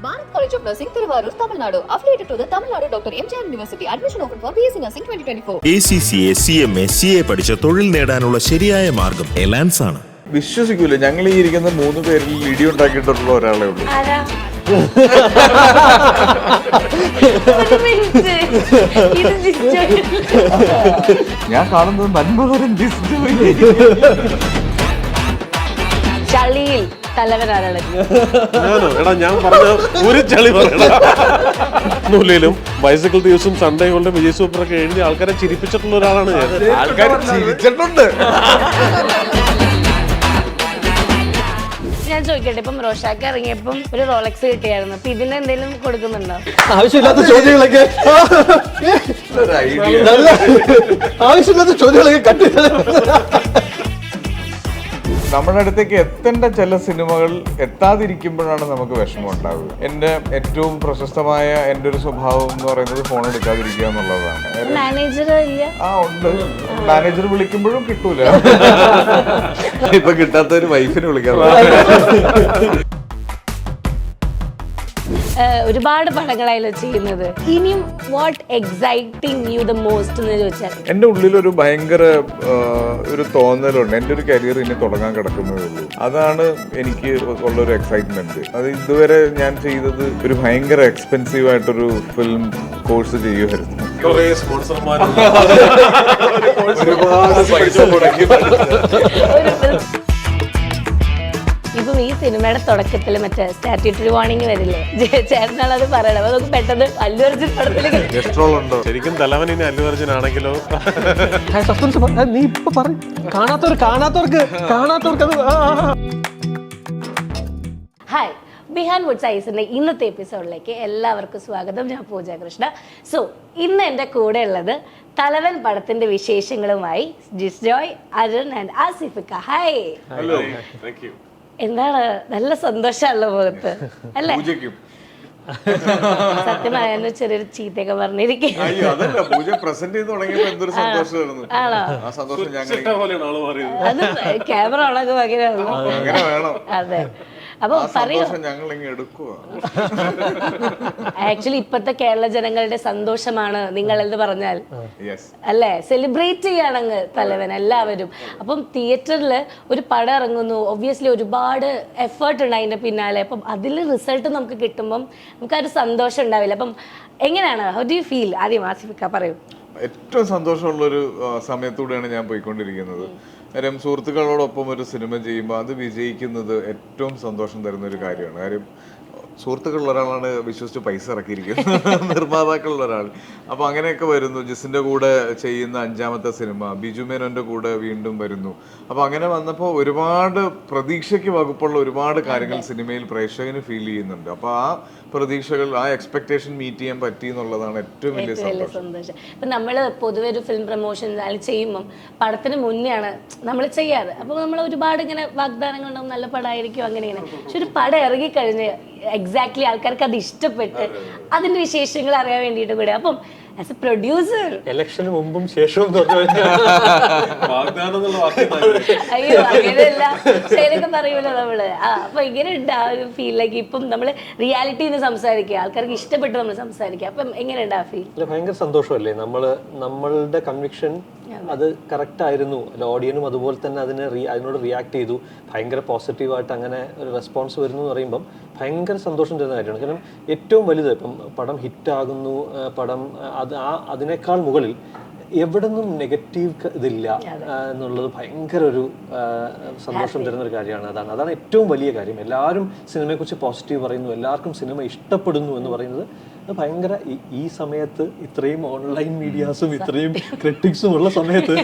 Bharat College of Nursing, Thiruvarur, Tamil Nadu. Affiliated to the Tamil Nadu Dr. MGR University. Admission open for BSc Nursing 2024. ACCA, CMA, CA പഠിച്ച തൊഴിൽ നേടാനുള്ള ശരിയായ മാർഗം എലാൻസ് ആണ്. വിശ്വസിക്കൂല, ഞങ്ങൾ ഈ ഇരിക്കുന്ന 3 പേരിൽ ഇടി ഉണ്ടാക്കിയിട്ടുള്ള ഒരാളെ ഉള്ളൂ. ഞാൻ കാണുന്നത് നന്മകരൻ ചളിയിൽ തലവനാണ്. ഞാൻ പറഞ്ഞ ഒരു ചളി പറയണൂലും ബൈസിക്കിൾ ദിവസവും സൺഡേ കൊണ്ട് വിജയ് സൂപ്പറൊക്കെ എഴുതി ആൾക്കാരെ ചിരിപ്പിച്ചിട്ടുള്ള ഒരാളാണ് ഞാൻ. ആൾക്കാർ ചിരിച്ചിട്ടുണ്ട്. ഞാൻ ചോദിക്കട്ടെ, ഇപ്പം റോഷാക്ക് ഇറങ്ങിയപ്പം ഒരു റോളക്സ് കിട്ടിയായിരുന്നു, അപ്പൊ ഇതിന് എന്തെങ്കിലും കൊടുക്കുന്നുണ്ടോ? ആവശ്യമില്ലാത്ത ചോദ്യങ്ങളൊക്കെ കട്ടി. നമ്മുടെ അടുത്തേക്ക് എത്തേണ്ട ചില സിനിമകൾ എത്താതിരിക്കുമ്പോഴാണ് നമുക്ക് വിഷമം ഉണ്ടാവുക. എൻ്റെ ഏറ്റവും പ്രശസ്തമായ എൻ്റെ ഒരു സ്വഭാവം എന്ന് പറയുന്നത് ഫോൺ എടുക്കാതിരിക്കുക എന്നുള്ളതാണ്. മാനേജർ ഇല്ല? ഉണ്ട്. മാനേജർ വിളിക്കുമ്പോഴും കിട്ടൂല. ഇപ്പൊ കിട്ടാത്തൊരു വൈഫിനെ വിളിക്കാൻ. ഒരുപാട് പടങ്ങളായാലും ചെയ്യുന്നത്. ഇനിയും what exciting you the most എന്ന് ചോദിച്ചാൽ എൻ്റെ ഉള്ളിലൊരു ഭയങ്കര ഒരു തോന്നലുണ്ട്. എൻ്റെ ഒരു കരിയർ ഇനി തുടങ്ങാൻ കിടക്കുന്നതേ ഉള്ളൂ. അതാണ് എനിക്ക് ഉള്ളൊരു എക്സൈറ്റ്മെന്റ്. അത് ഇതുവരെ ഞാൻ ചെയ്തത് ഒരു ഭയങ്കര എക്സ്പെൻസീവ് ആയിട്ടൊരു ഫിലിം കോഴ്സ് ചെയ്യുമായിരുന്നു. ഒരുപാട് പൈസ മുടക്കി. ഇപ്പം ഈ സിനിമയുടെ തുടക്കത്തിൽ മറ്റേ സ്റ്റാറ്റ്യൂട്ടറി വാർണിംഗ് വരില്ലേ, ചേട്ടനാളത് പറയണം. അപ്പൊ നമുക്ക് പെട്ടെന്ന് അല്ലു അർജുൻ പടത്തിലേക്ക് ശരിക്കും തലവൻ ഇനി അല്ലു അർജുൻ ആണെങ്കിലോ? നീ ഇപ്പൊ പറയും, കാണാത്തവർക്ക് അത്. ഹായ്, ബിഹാൻഡ് വുഡ്സ് ഐസിന്റെ ഇന്നത്തെ എപ്പിസോഡിലേക്ക് എല്ലാവർക്കും സ്വാഗതം. ഞാൻ പൂജ കൃഷ്ണ. സോ ഇന്ന് എൻ്റെ കൂടെ ഉള്ളത് തലവൻ പടത്തിന്റെ വിശേഷങ്ങളുമായി ജിസ് ജോയ്, അരുൺ ആൻഡ് ആസിഫിക്ക. ഹായ്. ഹലോ. എന്താണ്, നല്ല സന്തോഷമല്ലോ മുഖത്ത് അല്ലേ? സത്യമായിരുന്നു, ചെറിയൊരു ചീത്തയൊക്കെ പറഞ്ഞിരിക്കും. അത് ക്യാമറ ഓണൊക്കെ ഭയങ്കര. അതെ, അപ്പൊ ആക്ച്വലി ഇപ്പത്തെ കേരള ജനങ്ങളുടെ സന്തോഷമാണ് നിങ്ങൾ എന്ന് പറഞ്ഞാൽ അല്ലേ, സെലിബ്രേറ്റ് ചെയ്യാണങ്ങ് തലവൻ എല്ലാവരും. അപ്പം തിയേറ്ററിൽ ഒരു പടം ഇറങ്ങുന്നു, ഒബ്വിയസ്ലി ഒരുപാട് എഫേർട്ട് ഉണ്ട് അതിന്റെ പിന്നാലെ. അപ്പം അതിൽ റിസൾട്ട് നമുക്ക് കിട്ടുമ്പം നമുക്ക് ആ ഒരു സന്തോഷം ഉണ്ടാവില്ല. അപ്പം എങ്ങനെയാണ്, ഹൗ ഡു യു ഫീൽ? ആദ്യം ആസിഫിക്ക പറയൂ. ഏറ്റവും സന്തോഷമുള്ളൊരു സമയത്തൂടെയാണ് ഞാൻ പോയിക്കൊണ്ടിരിക്കുന്നത്. കാര്യം സുഹൃത്തുക്കളോടൊപ്പം ഒരു സിനിമ ചെയ്യുമ്പോൾ അത് വിജയിക്കുന്നത് ഏറ്റവും സന്തോഷം തരുന്ന ഒരു കാര്യമാണ്. കാര്യം സുഹൃത്തുക്കളുള്ള ഒരാളാണ് വിശ്വസിച്ച് പൈസ ഇറക്കിയിരിക്കുന്നത്, നിർമ്മാതാക്കളുള്ള ഒരാൾ. അപ്പോൾ അങ്ങനെയൊക്കെ വരുന്നു. ജിസിൻ്റെ കൂടെ ചെയ്യുന്ന 5ാമത്തെ സിനിമ, ബിജു മേനോൻ്റെ കൂടെ വീണ്ടും വരുന്നു. അപ്പോൾ അങ്ങനെ വന്നപ്പോൾ ഒരുപാട് പ്രതീക്ഷയ്ക്ക് വകുപ്പുള്ള ഒരുപാട് കാര്യങ്ങൾ സിനിമയിൽ പ്രേക്ഷകന് ഫീൽ ചെയ്യുന്നുണ്ട്. അപ്പോൾ ആ പ്രതീക്ഷകൾ, ആ എക്സ്പെക്ടേഷൻ മീറ്റ് ചെയ്യാൻ പറ്റി എന്നുള്ളതാണ് ഏറ്റവും വലിയ സന്തോഷം. ഇപ്പം നമ്മൾ പൊതുവെ ഒരു ഫിലിം പ്രൊമോഷൻ ചെയ്യുമ്പം പടത്തിന് മുന്നെയാണ് നമ്മൾ ചെയ്യാറ്. അപ്പോൾ നമ്മൾ ഒരുപാട് ഇങ്ങനെ വാഗ്ദാനങ്ങൾ ഉണ്ടാവും, നല്ല പടമായിരിക്കും അങ്ങനെ ഇങ്ങനെ. പക്ഷെ ഒരു പടം ഇറങ്ങിക്കഴിഞ്ഞ് എക്സാക്ട്ലി ആൾക്കാർക്ക് അത് ഇഷ്ടപ്പെട്ട് അതിന്റെ വിശേഷങ്ങൾ അറിയാൻ വേണ്ടിയിട്ട് കൂടെ. അപ്പം ആസ് എ പ്രൊഡ്യൂസർ ഇലക്ഷന് മുമ്പും ശേഷവും അയ്യോ അങ്ങനെയല്ല, ശരിയൊക്കെ പറയൂല്ലോ നമ്മള്. അപ്പൊ എങ്ങനെയുണ്ട് ആ ഒരു ഫീലിലേക്ക്? ഇപ്പം നമ്മള് റിയാലിറ്റിന്ന് സംസാരിക്കുക, ആൾക്കാർക്ക് ഇഷ്ടപ്പെട്ട് നമ്മൾ സംസാരിക്കുക. അപ്പം എങ്ങനെയുണ്ട് ആ ഫീൽ? ഭയങ്കര സന്തോഷമല്ലേ. നമ്മളുടെ കൺവിക്ഷൻ അത് കറക്റ്റ് ആയിരുന്നു. ഓഡിയൻസും അതുപോലെ തന്നെ അതിനോട് റിയാക്ട് ചെയ്തു. ഭയങ്കര പോസിറ്റീവായിട്ട് അങ്ങനെ ഒരു റെസ്പോൺസ് വരുന്നു എന്ന് പറയുമ്പം ഭയങ്കര സന്തോഷം തരുന്ന കാര്യമാണ്. കാരണം ഏറ്റവും വലുത് ഇപ്പം പടം ഹിറ്റാകുന്നു, പടം അതിനേക്കാൾ മുകളിൽ എവിടെ നിന്നും നെഗറ്റീവ് ഇതില്ല എന്നുള്ളത് ഭയങ്കര ഒരു സന്തോഷം തരുന്ന ഒരു കാര്യമാണ്. അതാണ് ഏറ്റവും വലിയ കാര്യം. എല്ലാവരും സിനിമയെക്കുറിച്ച് പോസിറ്റീവ് പറയുന്നു, എല്ലാവർക്കും സിനിമ ഇഷ്ടപ്പെടുന്നു എന്ന് പറയുന്നത് ഭയങ്കര. ഈ സമയത്ത് ഇത്രയും ഓൺലൈൻ മീഡിയാസും ഇത്രയും ക്രിട്ടിക്സും ഉള്ള സമയത്ത്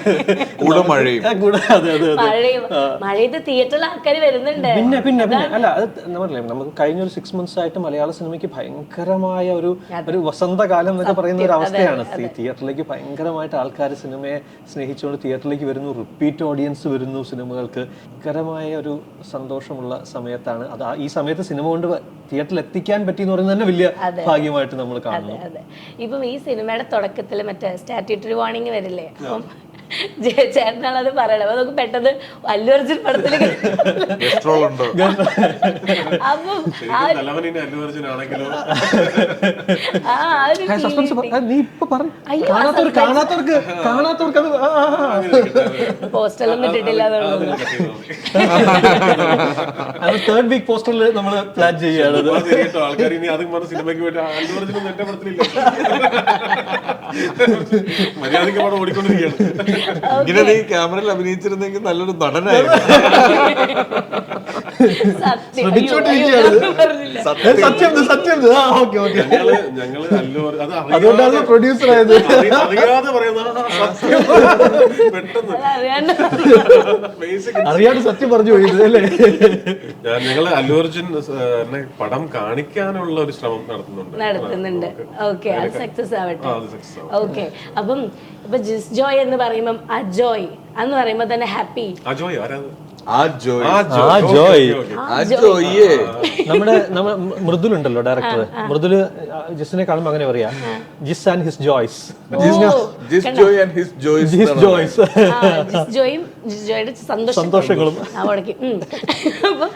തിയേറ്ററിൽ ആൾക്കാർ വരുന്നുണ്ട്. പിന്നെ അല്ല, അത് നമ്മളല്ലേ, നമുക്ക് കഴിഞ്ഞ ഒരു 6 months ആയിട്ട് മലയാള സിനിമയ്ക്ക് ഭയങ്കരമായ ഒരു വസന്തകാലം എന്നൊക്കെ പറയുന്ന ഒരു അവസ്ഥയാണ്. തിയേറ്ററിലേക്ക് ഭയങ്കരമായിട്ട് ആൾക്കാർ സിനിമയെ സ്നേഹിച്ചുകൊണ്ട് തിയേറ്ററിലേക്ക് വരുന്നു, റിപ്പീറ്റ് ഓഡിയൻസ് വരുന്നു സിനിമകൾക്ക്. ഭയങ്കരമായ ഒരു സന്തോഷമുള്ള സമയത്താണ് അത്. ഈ സമയത്ത് സിനിമ കൊണ്ട് തിയേറ്ററിൽ എത്തിക്കാൻ പറ്റി എന്ന് പറയുന്നത് തന്നെ വലിയ ഭാഗ്യമായിട്ട് നമ്മൾ കാണുന്നു. ഇപ്പം ഈ സിനിമയുടെ തുടക്കത്തിൽ മറ്റേ സ്റ്റാറ്റ്യൂട്ടറി വാർണിംഗ് വരില്ലേ, അപ്പം ചേട്ടനാണ് അത് പറയണത്. അപ്പൊ നമുക്ക് പെട്ടെന്ന് അല്ലു അർജുൻ പടത്തിലേക്ക് ഗസ്ട്രോൾ ഉണ്ടോ? അപ്പം ആ ഒരു- തലവൻ ഇനി അല്ലു അർജുൻ ആണെങ്കിലോ ആ ഒരു സസ്പെൻസ് feeling. നീ ഇപ്പൊ പറ. അയ്യോ, കാണാത്തവർക്ക് അത് പോസ്റ്ററൊന്നും ഇട്ടിട്ടില്ല എന്നുള്ളത്. തേർഡ് വീക്ക് പോസ്റ്ററിൽ നമ്മൾ പ്ലാൻ ചെയ്യുകയാണ്. കേട്ടോ ആൾക്കാർ ഇനി അതും പറഞ്ഞ സിനിമയ്ക്ക് വേണ്ടി അല്ലു അർജുനും എന്റെ പടത്തിലില്ല. മര്യാദയ്ക്ക് പടം ഓടിക്കൊണ്ടിരിക്കുകയാണ്. ഇങ്ങനെ നീ ക്യാമറയിൽ അഭിനയിച്ചിരുന്നെങ്കിൽ നല്ലൊരു നടനായിരുന്നു. സത്യം. ശ്രമിച്ചോണ്ടിരിക്കുകയാണ്. അയ്യോ, ഞാൻ പറഞ്ഞില്ല. സത്യം. ഞങ്ങള് അല്ലു അത് അതുകൊണ്ടാണ് പ്രൊഡ്യൂസർ ആയത്. അറിയാതെ പറയുന്ന സത്യം പെട്ടെന്ന് അതറിയാണ്ട് ബേസിക് അറിയാണ്ട് സത്യം പറഞ്ഞു പോയത് അല്ലേ? ഞങ്ങള് അല്ലു അർജുൻ എന്നെ പടം കാണിക്കാനുള്ള ഒരു ശ്രമം നടത്തുന്നുണ്ട്. ഓക്കെ, അത് സക്സസ് ആവട്ടെ. അത് success ആവും. ഓക്കെ, അപ്പം ഇപ്പൊ ജിസ് ജോയ് എന്ന് പറയുമ്പം അജോയ് എന്ന് പറയുമ്പോ തന്നെ ഹാപ്പി. അജോയ് ആരാത്? ആ ജോയ് ജോയ്. നമ്മുടെ മൃദുലുണ്ടല്ലോ ഡയറക്ടർ, മൃദുല് ജിസിനെ കാണുമ്പോ അങ്ങനെ പറയാ, ജിസ് and his Joyce. Jis Joy and his Joyce. ജിസ് ജോയ്സ്. ജിസ് ജോയും ജിസ് ജോയുടെ സന്തോഷങ്ങളും. അപ്പൊ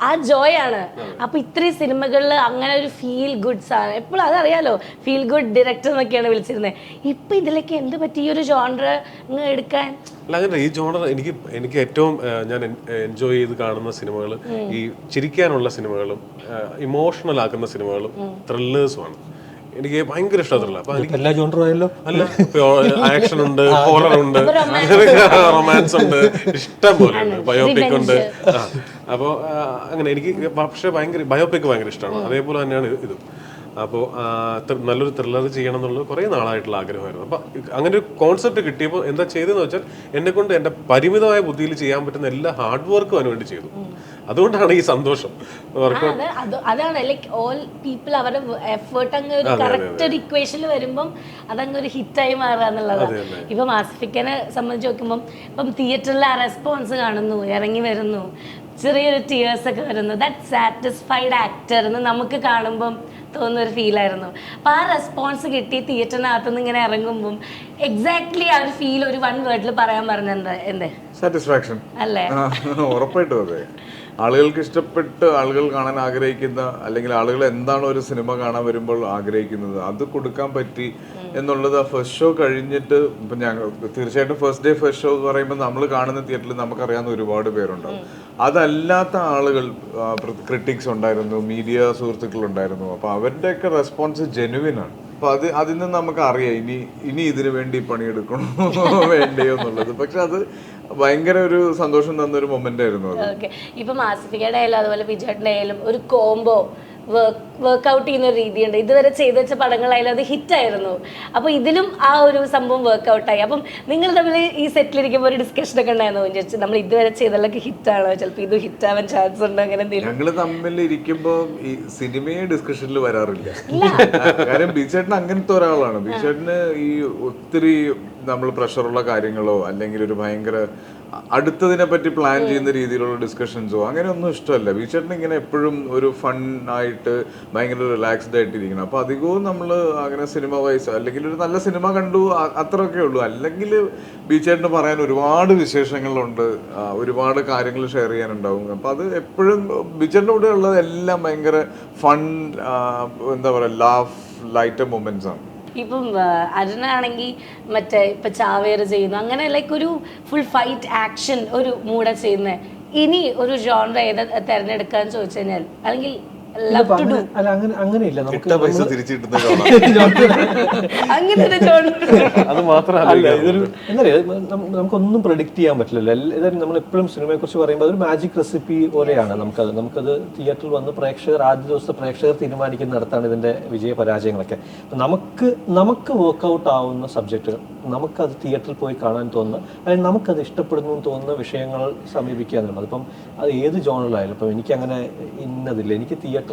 ആ ജോയ് ആണ്. അപ്പൊ ഇത്രയും സിനിമകളിൽ അങ്ങനെ ഒരു ഫീൽ ഗുഡ് സാധനം എപ്പോഴും അതറിയാലോ, ഫീൽ ഗുഡ് ഡയറക്ടർ എന്നൊക്കെയാണ് വിളിച്ചിരുന്നത്. ഇപ്പൊ ഇതിലേക്ക് എന്ത് പറ്റി ഈ ഒരു ജോണർ എടുക്കാൻ? അല്ല അങ്ങനെ ഈ ജോണർ എനിക്ക് ഏറ്റവും ഞാൻ എൻജോയ് ചെയ്ത് കാണുന്ന സിനിമകൾ ഈ ചിരിക്കാനുള്ള സിനിമകളും ഇമോഷണൽ ആക്കുന്ന സിനിമകളും ത്രില്ലേഴ്സുമാണ്. എനിക്ക് ഭയങ്കര ഇഷ്ടമുള്ള. അപ്പൊ എനിക്ക് എല്ലാ ജോണറും ആയല്ലോ. അല്ല, ആക്ഷൻ ഉണ്ട്, ഹോറർ ഉണ്ട്, റൊമാൻസ് ഉണ്ട്, ഇഷ്ടം പോലെ ഉണ്ട്, ബയോപിക് ഉണ്ട്. അപ്പോൾ അങ്ങനെ എനിക്ക് പക്ഷെ ബയോപിക് ഭയങ്കര ഇഷ്ടമാണ്. അതേപോലെ തന്നെയാണ് ഇതും. അപ്പോൾ നല്ലൊരു ത്രില്ലർ ചെയ്യണം എന്നുള്ളത് കുറേ നാളായിട്ടുള്ള ആഗ്രഹമായിരുന്നു. അപ്പം അങ്ങനെ ഒരു കോൺസെപ്റ്റ് കിട്ടിയപ്പോൾ എന്താ ചെയ്തതെന്ന് വെച്ചാൽ എന്നെ കൊണ്ട് എൻ്റെ പരിമിതമായ ബുദ്ധിയിൽ ചെയ്യാൻ പറ്റുന്ന എല്ലാ ഹാർഡ് വർക്കും അതിന് വേണ്ടി ചെയ്തു. അതുകൊണ്ടാണ് ഈ സന്തോഷം. അതാണ് ലൈക്ക് ഓൾ പീപ്പിൾ അവരുടെ എഫേർട്ട് അങ്ങ് ഒരു കറക്റ്റ് ഒരു ഇക്വേഷനിൽ വരുമ്പം അതങ്ങ് ഒരു ഹിറ്റായി മാറുക എന്നുള്ളതാണ്. ഇപ്പം ആസിഫിക്കനെ സംബന്ധിച്ച് നോക്കുമ്പം ഇപ്പം തിയേറ്ററിൽ ആ റെസ്പോൺസ് കാണുന്നു, ഇറങ്ങി വരുന്നു, ചെറിയൊരു ടീയേഴ്സ് ഒക്കെ വരുന്നു. ദാറ്റ് സാറ്റിസ്ഫൈഡ് ആക്ടർ എന്ന് നമുക്ക് കാണുമ്പം തോന്നുന്നൊരു ഫീലായിരുന്നു. അപ്പം ആ റെസ്പോൺസ് കിട്ടി തിയേറ്ററിനകത്തുനിന്ന് ഇങ്ങനെ ഇറങ്ങുമ്പം എക്സാക്ട്ലി ആ ഒരു ഫീൽ ഒരു വൺ വേർഡിൽ പറയാൻ പറഞ്ഞ എന്തേ? സാറ്റിസ്ഫാക്ഷൻ അല്ലേ? ഉറപ്പായിട്ടും അതെ. ആളുകൾക്ക് ഇഷ്ടപ്പെട്ട് ആളുകൾ കാണാൻ ആഗ്രഹിക്കുന്ന, അല്ലെങ്കിൽ ആളുകൾ എന്താണോ ഒരു സിനിമ കാണാൻ വരുമ്പോൾ ആഗ്രഹിക്കുന്നത് അത് കൊടുക്കാൻ പറ്റി എന്നുള്ളത് ആ ഫസ്റ്റ് ഷോ കഴിഞ്ഞിട്ട് ഇപ്പം ഞങ്ങൾ തീർച്ചയായിട്ടും ഫസ്റ്റ് ഡേ ഫസ്റ്റ് ഷോ എന്ന് പറയുമ്പോൾ നമ്മൾ കാണുന്ന തിയേറ്ററിൽ നമുക്കറിയാവുന്ന ഒരുപാട് പേരുണ്ടാവും. അതല്ലാത്ത ആളുകൾ, ക്രിട്ടിക്സ് ഉണ്ടായിരുന്നു, മീഡിയ സുഹൃത്തുക്കളുണ്ടായിരുന്നു. അപ്പോൾ അവരുടെയൊക്കെ റെസ്പോൺസ് ജെനുവിനാണ്. അപ്പോൾ അതിൽ നിന്ന് നമുക്ക് അറിയാം ഇനി ഇതിനു വേണ്ടി പണിയെടുക്കണോ വേണ്ടയോ എന്നുള്ളത്. പക്ഷെ അത് ഭയങ്കര ഒരു സന്തോഷം തന്നൊരു മൊമെന്റ് ആയിരുന്നു അത്. ഓക്കെ, ഇപ്പം ആസിഫിക്കയുടെ ആയാലും അതുപോലെ വിജയേട്ടൻ്റെ ആയാലും ഒരു കോംബോ വർക്ക്ഔട്ട് ചെയ്യുന്ന ഒരു രീതിയുണ്ട്. ഇതുവരെ ചെയ്തു വെച്ച പടങ്ങളായാലും അത് ഹിറ്റായിരുന്നു. അപ്പോൾ ഇതിലും ആ ഒരു സംഭവം വർക്ക്ഔട്ടായി. അപ്പം നിങ്ങൾ തമ്മിൽ ഈ സെറ്റിലിരിക്കുമ്പോൾ ഒരു ഡിസ്കഷൻ ഒക്കെ ഉണ്ടായിരുന്നു, ചോദിച്ചു നമ്മൾ ഇതുവരെ ചെയ്തതൊക്കെ ഹിറ്റാണോ, ചിലപ്പോൾ ഇത് ഹിറ്റാവാൻ ചാൻസ് ഉണ്ടോ, അങ്ങനെ എന്തെങ്കിലും? ഞങ്ങള് തമ്മിൽ ഇരിക്കുമ്പോൾ ഈ സിനിമയെ ഡിസ്കഷനിൽ വരാറില്ല. കാര്യം ബിചേട്ടൻ അങ്ങനത്തെ ഒരാളാണ്. ബിചേട്ടന് ഈ ഒത്തിരി നമ്മൾ പ്രഷറുള്ള കാര്യങ്ങളോ അല്ലെങ്കിൽ ഒരു ഭയങ്കര അടുത്തതിനെ പറ്റി പ്ലാൻ ചെയ്യുന്ന രീതിയിലുള്ള ഡിസ്കഷൻസോ അങ്ങനെ ഒന്നും ഇഷ്ടമല്ല. ബിചേട്ടൻ ഇങ്ങനെ എപ്പോഴും ഒരു ഫൺ ആയിട്ട് ഭയങ്കര റിലാക്സ്ഡ് ആയിട്ടിരിക്കണം. അപ്പോൾ അധികവും നമ്മൾ അങ്ങനെ സിനിമ വൈസ് അല്ലെങ്കിൽ ഒരു നല്ല സിനിമ കണ്ടു അത്രയൊക്കെ ഉള്ളൂ. അല്ലെങ്കിൽ ബിചേട്ടന് പറയാൻ ഒരുപാട് വിശേഷങ്ങളുണ്ട്, ഒരുപാട് കാര്യങ്ങൾ ഷെയർ ചെയ്യാനുണ്ടാവും. അപ്പോൾ അത് എപ്പോഴും ബിചേട്ടൻ്റെ കൂടെ ഉള്ളതെല്ലാം ഭയങ്കര ഫൺ, എന്താ പറയുക, ലാഫ് ലൈറ്റർ മൊമെന്റ്സ് ആണ്. ഇപ്പം അരുണാണെങ്കിൽ മറ്റേ ഇപ്പം ചാവേറ് ചെയ്യുന്നു, അങ്ങനെ ലൈക്ക് ഒരു ഫുൾ ഫൈറ്റ് ആക്ഷൻ ഒരു മൂഡ ചെയ്യുന്നത്. ഇനി ഒരു ജോണർ ഏതാ തിരഞ്ഞെടുക്കാന്ന് ചോദിച്ചു കഴിഞ്ഞാൽ, അല്ലെങ്കിൽ അങ്ങനെയില്ല. പൈസ തിരിച്ചിട്ടുന്ന അങ്ങനെ ഒരു ജോണർ അത് മാത്രമല്ല, എന്താ പറയുക, നമുക്കൊന്നും പ്രഡിക്റ്റ് ചെയ്യാൻ പറ്റില്ലല്ലോ. എല്ലാവരും നമ്മൾ എപ്പോഴും സിനിമയെ കുറിച്ച് പറയുമ്പോൾ അതൊരു മാജിക് റെസിപ്പി പോലെയാണ്. നമുക്കത് തിയേറ്ററിൽ വന്ന് ആദ്യ ദിവസത്തെ പ്രേക്ഷകർ തീരുമാനിക്കുന്നിടത്താണ് ഇതിന്റെ വിജയ പരാജയങ്ങളൊക്കെ. നമുക്ക് വർക്ക്ഔട്ട് ആവുന്ന സബ്ജക്റ്റുകൾ, നമുക്കത് തിയേറ്ററിൽ പോയി കാണാൻ തോന്നുന്ന, അല്ലെങ്കിൽ നമുക്കത് ഇഷ്ടപ്പെടുന്നു എന്ന് തോന്നുന്ന വിഷയങ്ങൾ സമീപിക്കുക എന്നുള്ളത്. അതിപ്പം അത് ഏത് ജോണറിലായാലും, ഇപ്പം എനിക്കങ്ങനെ ഇന്നതില്ല. എനിക്ക് തിയേറ്ററിൽ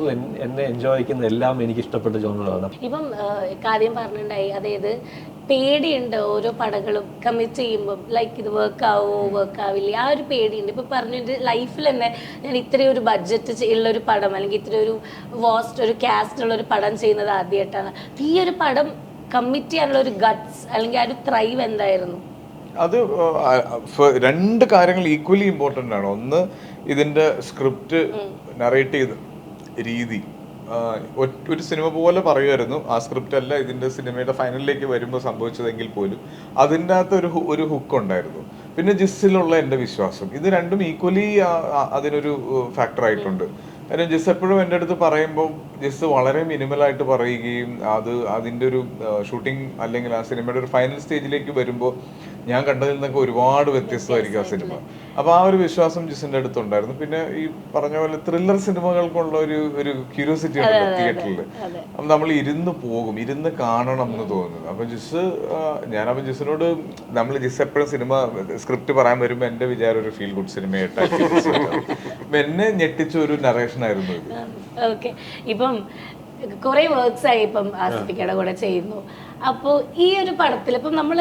എന്നെ എൻജോയ് ചെയ്യുന്ന എല്ലാം എനിക്ക് ഇഷ്ടപ്പെട്ട ജോണറുകളാണ്. ഇപ്പം കാര്യം പറഞ്ഞിട്ടുണ്ടായി, അതായത് പേടിയുണ്ട് ഓരോ പടങ്ങളും കമ്മിറ്റ് ചെയ്യുമ്പം, ലൈക്ക് ഇത് വർക്ക് ആവില്ല, ആ ഒരു പേടിയുണ്ട്. ഇപ്പം പറഞ്ഞിട്ട് ലൈഫിൽ തന്നെ ഞാൻ ഇത്രയും ഒരു ബഡ്ജറ്റ് ഉള്ളൊരു പടം, അല്ലെങ്കിൽ ഇത്രയും ഒരു വാസ്റ്റ് ഒരു കാസ്റ്റ് ഉള്ളൊരു പടം ചെയ്യുന്നത് ആദ്യമായിട്ടാണ്. ഈ ഒരു പടം കമ്മിറ്റ് ചെയ്യാനുള്ള ഒരു ഗട്ട്സ് അല്ലെങ്കിൽ ആ ഒരു ത്രൈവ് എന്തായിരുന്നു? അത് രണ്ട് കാര്യങ്ങൾ ഈക്വലി ഇമ്പോർട്ടൻ്റ് ആണ്. ഒന്ന് ഇതിന്റെ സ്ക്രിപ്റ്റ് നറേറ്റ് ചെയ്ത രീതി. ഒരു സിനിമ പോലെ പറയുമായിരുന്നു, ആ സ്ക്രിപ്റ്റ് അല്ല ഇതിന്റെ സിനിമയുടെ ഫൈനലിലേക്ക് വരുമ്പോൾ സംഭവിച്ചതെങ്കിൽ പോലും അതിൻ്റെ അകത്ത് ഒരു ഹുക്ക് ഉണ്ടായിരുന്നു. പിന്നെ ജിസ്സിലുള്ള എൻ്റെ വിശ്വാസം, ഇത് രണ്ടും ഈക്വലി അതിനൊരു ഫാക്ടർ ആയിട്ടുണ്ട്. കാര്യം ജിസ് എപ്പോഴും എൻ്റെ അടുത്ത് പറയുമ്പോൾ ജിസ് വളരെ മിനിമലായിട്ട് പറയുകയും അതിൻ്റെ ഒരു ഷൂട്ടിംഗ് അല്ലെങ്കിൽ ആ സിനിമയുടെ ഒരു ഫൈനൽ സ്റ്റേജിലേക്ക് വരുമ്പോൾ ഞാൻ കണ്ടതിൽ നിന്നൊക്കെ ഒരുപാട് വ്യത്യസ്തമായിരിക്കും ആ സിനിമ. അപ്പോൾ ആ ഒരു വിശ്വാസം ജിസിൻ്റെ അടുത്തുണ്ടായിരുന്നു. പിന്നെ ഈ പറഞ്ഞ പോലെ ത്രില്ലർ സിനിമകൾക്കുള്ള ഒരു ക്യൂരിയോസിറ്റി ഉണ്ടല്ലോ തിയേറ്ററിൽ, അപ്പം നമ്മൾ ഇരുന്ന് കാണണം എന്ന് തോന്നുന്നത്. അപ്പം ഞാനപ്പം ജിസിനോട് ജിസ് എപ്പോഴും സിനിമ സ്ക്രിപ്റ്റ് പറയാൻ വരുമ്പോൾ എൻ്റെ വിചാരം ഒരു ഫീൽ ഗുഡ് സിനിമയായിട്ടാണ്. എന്നെ ഞെട്ടിച്ച ഒരു നറേഷൻ ആയിരുന്നു ഇത്. ഓക്കെ, ഇപ്പം കുറെ വർക്ക്സ് ആയി ഇപ്പം ആസിഫിക്കയുടെ കൂടെ ചെയ്യുന്നു. അപ്പോൾ ഈ ഒരു പടത്തിൽ ഇപ്പം നമ്മൾ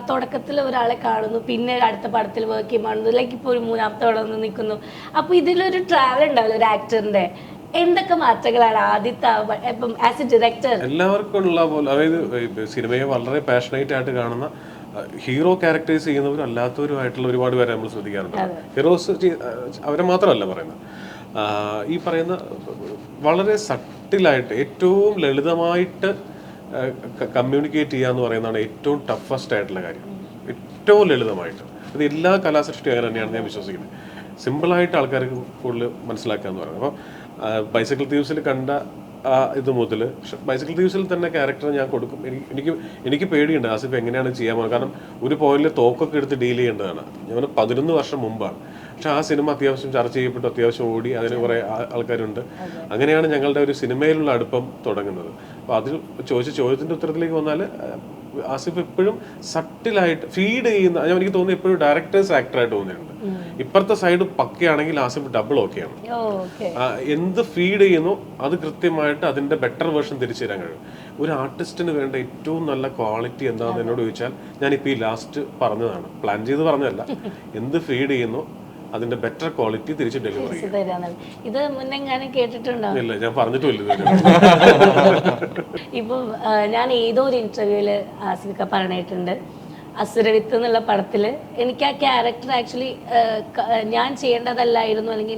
തുടക്കത്തിൽ ഒരാളെ കാണുന്നു, പിന്നെ അടുത്ത പടത്തിൽ വർക്ക് ചെയ്യുമ്പോൾ ലൈക്ക് ഇപ്പോൾ ഒരു മൂന്നാമത്തെ പടം ഒന്ന് നിൽക്കുന്നു. അപ്പോൾ ഇതിലൊരു ട്രാവൽ ഉണ്ടാവില്ല ഒരു ആക്ടറിന്റെ. എന്തൊക്കെ മാറ്റങ്ങളാണ് ആദ്യത്തെ ഇപ്പം ആസ് എ ഡയറക്ടർ? എല്ലാവർക്കും ഉള്ള പോലെ, അതായത് സിനിമയെ വളരെ പാഷനേറ്റ് ആയിട്ട് കാണുന്ന ഹീറോ ക്യാരക്ടറൈസ് ചെയ്യുന്നവരും അല്ലാത്തവരുമായിട്ടുള്ള ഒരുപാട് പേരെ നമ്മൾ ശ്രദ്ധിക്കാറുണ്ട്. ഹീറോസ് അവരെ മാത്രമല്ല പറയുന്നത്, ഈ പറയുന്ന വളരെ സട്ടിലായിട്ട് ഏറ്റവും ലളിതമായിട്ട് കമ്മ്യൂണിക്കേറ്റ് ചെയ്യുക എന്ന് പറയുന്നതാണ് ഏറ്റവും ടഫസ്റ്റ് ആയിട്ടുള്ള കാര്യം. ഏറ്റവും ലളിതമായിട്ട്, അത് എല്ലാ കലാസൃഷ്ടിയും അങ്ങനെ തന്നെയാണ് ഞാൻ വിശ്വസിക്കുന്നത്. സിമ്പിളായിട്ട് ആൾക്കാർക്ക് കൂടുതൽ മനസ്സിലാക്കുക എന്ന് പറയുന്നത്. അപ്പോൾ ബൈസൈക്കിൾ തീവ്സിൽ കണ്ട ഇത് മുതൽ ബൈസൈക്കിൾ തീവ്സിൽ തന്നെ ക്യാരക്ടർ ഞാൻ കൊടുക്കും. എനിക്ക് പേടിയുണ്ട് ആസിഫ് എങ്ങനെയാണ് ചെയ്യാൻ പോകുന്നത്. കാരണം ഒരു പോയിന്റിൽ തോക്കൊക്കെ എടുത്ത് ഡീൽ ചെയ്യേണ്ടതാണ്. ഞാൻ 11 വർഷം മുമ്പാണ്. പക്ഷെ ആ സിനിമ അത്യാവശ്യം ചർച്ച ചെയ്യപ്പെട്ടു, അത്യാവശ്യം ഓടി, അതിന് കുറേ ആൾക്കാരുണ്ട്. അങ്ങനെയാണ് ഞങ്ങളുടെ ഒരു സിനിമയിലുള്ള അടുപ്പം തുടങ്ങുന്നത്. അപ്പോൾ അതിൽ ചോദ്യത്തിൻ്റെ ഉത്തരത്തിലേക്ക് വന്നാൽ ആസിഫ് എപ്പോഴും സട്ടിലായിട്ട് ഫീഡ് ചെയ്യുന്ന, എനിക്ക് തോന്നുന്നു എപ്പോഴും ഡയറക്ടേഴ്സ് ആക്ടറായിട്ട് തോന്നിയിട്ടുണ്ട്. ഇപ്പുറത്തെ സൈഡ് പക്കയാണെങ്കിൽ ആസിഫ് ഡബിൾ ഓക്കെയാണ്. എന്ത് ഫീഡ് ചെയ്യുന്നു അത് കൃത്യമായിട്ട് അതിന്റെ ബെറ്റർ വേർഷൻ തിരിച്ചു തരാൻ കഴിയും. ഒരു ആർട്ടിസ്റ്റിന് വേണ്ട ഏറ്റവും നല്ല ക്വാളിറ്റി എന്താണെന്ന് എന്നോട് ചോദിച്ചാൽ ഞാനിപ്പോൾ ഈ ലാസ്റ്റ് പറഞ്ഞതാണ്, പ്ലാൻ ചെയ്ത് പറഞ്ഞതല്ല. എന്ത് ഫീഡ് ചെയ്യുന്നു അതിന്റെ ബെറ്റർ ക്വാളിറ്റി തിരിച്ച് ഡെലിവറി ചെയ്യും. ഇത് മുന്നേ ഞാൻ കേട്ടിട്ടുണ്ടോ? ഇല്ല, ഞാൻ പറഞ്ഞിട്ടില്ല. ഇപ്പം ഞാൻ ഏതോ ഒരു ഇന്റർവ്യൂല് ആസിഫിക്ക പറഞ്ഞിട്ടുണ്ട്, അസുരവിത്ത് എന്നുള്ള പടത്തില് എനിക്ക് ആ ക്യാരക്ടർ ആക്ച്വലി ഞാൻ ചെയ്യേണ്ടതല്ലായിരുന്നു, അല്ലെങ്കിൽ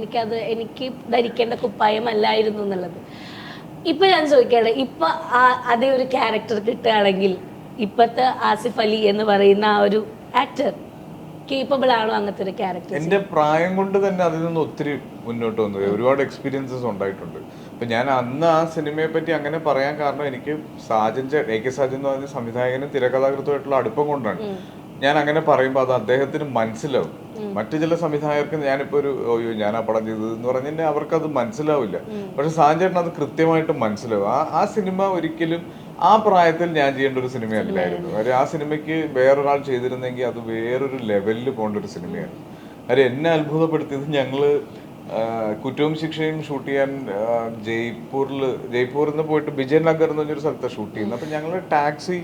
എനിക്ക് ധരിക്കേണ്ട കുപ്പായമല്ലായിരുന്നു എന്നുള്ളത്. ഇപ്പൊ ഞാൻ ചോദിക്കുകയാണ്, ഇപ്പൊ അതേ ഒരു ക്യാരക്ടർ കിട്ടുകയാണെങ്കിൽ ഇപ്പത്തെ ആസിഫ് അലി എന്ന് പറയുന്ന ആ ഒരു ആക്ടർ കേപ്പബിൾ ആണോ അങ്ങനത്തെ ഒരു ക്യാരക്ടർ? എന്റെ പ്രായം കൊണ്ട് തന്നെ അതിൽ നിന്ന് ഒത്തിരി മുന്നോട്ട് വന്നത്, ഒരുപാട് എക്സ്പീരിയൻസസ് ഉണ്ടായിട്ടുണ്ട്. അപ്പൊ ഞാൻ അന്ന് ആ സിനിമയെ പറ്റി അങ്ങനെ പറയാൻ കാരണം എനിക്ക് AK സാജൻ എന്ന് പറഞ്ഞ സംവിധായകനും തിരക്കഥാകൃത്തുമായിട്ടുള്ള അടുപ്പം കൊണ്ടാണ്. ഞാൻ അങ്ങനെ പറയുമ്പോൾ അത് അദ്ദേഹത്തിന് മനസ്സിലാവും. മറ്റു ചില സംവിധായകർക്ക് ഞാനിപ്പോ ഞാൻ ആ പടം ചെയ്തത് എന്ന് പറഞ്ഞാൽ അവർക്കത് മനസ്സിലാവില്ല. പക്ഷെ സാജൻ അത് കൃത്യമായിട്ട് മനസ്സിലാവും. ആ സിനിമ ഒരിക്കലും ആ പ്രായത്തിൽ ഞാൻ ചെയ്യേണ്ട ഒരു സിനിമയല്ലായിരുന്നു. കാര്യം ആ സിനിമയ്ക്ക് വേറൊരാൾ ചെയ്തിരുന്നെങ്കിൽ അത് വേറൊരു ലെവലിൽ പോകേണ്ട ഒരു സിനിമയാണ്. കാര്യം എന്നെ അത്ഭുതപ്പെടുത്തിയത്, ഞങ്ങള് കുറ്റവും ശിക്ഷയും ഷൂട്ട് ചെയ്യാൻ ജയ്പൂരിൽ നിന്ന് പോയിട്ട് വിജയ് നഗർ എന്ന് പറഞ്ഞൊരു സ്ഥലത്താണ് ഷൂട്ട് ചെയ്യുന്നത്. അപ്പൊ ഞങ്ങള് ടാക്സി